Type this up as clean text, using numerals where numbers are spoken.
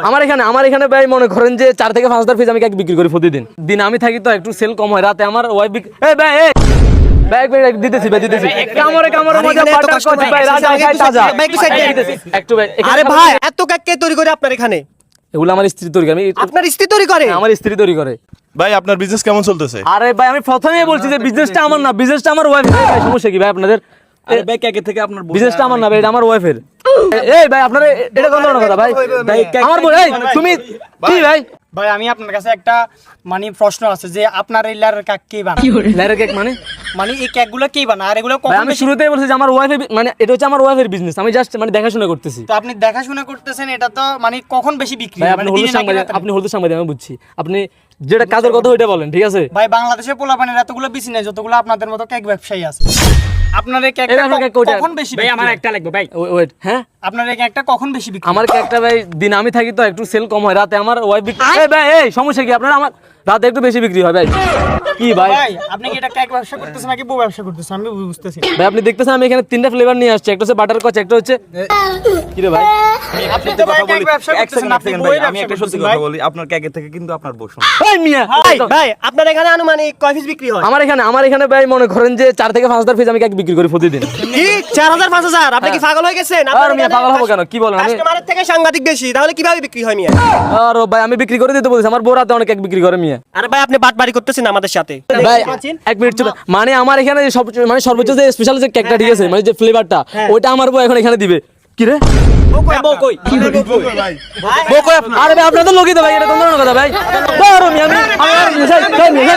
আমার এখানে ভাই মনে করেন যে 4 থেকে 5,000 পিস আমি কেক বিক্রি করি প্রতিদিন। দিন আমি থাকি তো একটু সেল কম হয়, রাতে আমার ওয়াইফ এই ভাই ব্যাগ দিতেছি কামড়ে মজা পাটা করছি ভাই, রাজা খাই তাজা একটু ভাই। আরে ভাই এত কেক কে তৈরি করে আপনার এখানে? এগুলো আমার স্ত্রী তৈরি করে। আপনার স্ত্রী তৈরি করে? আমার স্ত্রী তৈরি করে। ভাই আপনার বিজনেস কেমন চলতেছে? আরে ভাই আমি প্রথমেই বলছি যে বিজনেসটা আমার না, বিজনেসটা আমার ওয়াইফের। ভাই সমস্যা কি ভাই আপনাদের? আরে ভাই কেকের থেকে আপনার বিজনেসটা আমার না ভাই, এটা আমার ওয়াইফের। এই ভাই আপনারা এটা কোন ধরনের কথা ভাই? আমার বল এই তুমি কি ভাই? ভাই আমি আপনার কাছে একটা মানে প্রশ্ন আছে যে আপনার এই লারের কেক কে বানায়? লারের কেক মানে এই কেকগুলো কে বানায় আর এগুলো ভাই কখন আমি বেশি? শুরুতেই বলছি যে আমার ওয়াইফের মানে এটা হচ্ছে আমার ওয়াইফের বিজনেস, আমি জাস্ট মানে দেখাশোনা করতেছি। তো আপনি দেখাশোনা করতেছেন, এটা তো মানে কখন বেশি বিক্রি ভাই হয়? আপনি মানে হলুদ দিনে নাকি সাংবাদিক, রাতে? আপনি হলুদ সাংবাদিক, আমি বুঝছি। আপনি যেটা কাজের কথা ওইটা বলেন, ঠিক আছে? ভাই বাংলাদেশে পোলাপানের এতগুলো বেশি নাই যতগুলো আপনাদের মতো কেক ব্যবসায়ী আছে। আপনার এই কেকটা এই আপনার কেক কোটা? কখন বেশি ভাই বিক্রি আমার হয়? একটা লাগবে ভাই। ওয়েট, হ্যাঁ আপনার এই কেকটা কখন বেশি বিক্রি হয়? আমার কেকটা ভাই দিন আমি থাকি তো একটু সেল কম হয়, রাতে আমার ওয়াইফ এই ভাই এই সমস্যা কি আপনারা? আমার রাতে একটু বেশি বিক্রি হয় ভাই। কি ভাই ভাই আপনি কি এটা কেক ব্যবসা করতেছেন নাকি বউ ব্যবসা করতেছেন? আমি বুঝতেছি না। ভাই আপনি দেখতেছেন আমি এখানে 3টা ফ্লেভার নিয়ে আসছি, একটা হচ্ছে বাটার কচ, একটা হচ্ছে কি রে ভাই? আপনি তো ভাই কেক ব্যবসা করতেছেন, আপনি বউয়ের আমি ব্যবসা একটা সত্যি করতেছেন কথা ভাই। বলি, আপনার কেকের থেকে কিন্তু আপনার বউ শোনা। এই মিয়া ভাই আপনার এখানে আনুমানিক কয় পিস বিক্রি হয়? আমার এখানে ভাই মনে করেন যে 4 থেকে 5,000 পিস আমি কেক বিক্রি করি প্রতিদিন। কি 4,000 5,000? আপনি কি পাগল হয়ে গেছেন? আর মিয়া পাগল হবো কেন? কি বলেন? আমি কাস্টমারের থেকে সাংঘাতিক বেশি, তাহলে কিভাবে বিক্রি হয় মিয়া? আর ভাই আমি বিক্রি করে দিতে বলছি, আমার বউ রাতে অনেক কেক বিক্রি করে মিয়া। আরে ভাই আপনি বাটবাড়ি করতেছেন আমাদের সাথে। ভাই এক মিনিট চুপ। মানে আমার এখানে সব মানে সর্বোচ্চ যে স্পেশাল যে কেকটা, ঠিক আছে, মানে যে ফ্লেভারটা ওইটা আমার বউ এখন এখানে দিবে। কি রে বউ কই? ভাই বউ কই? আরে ভাই আপনাদের লোকই তো ভাই, এটা কোন ধরনের কথা ভাই? মিয়া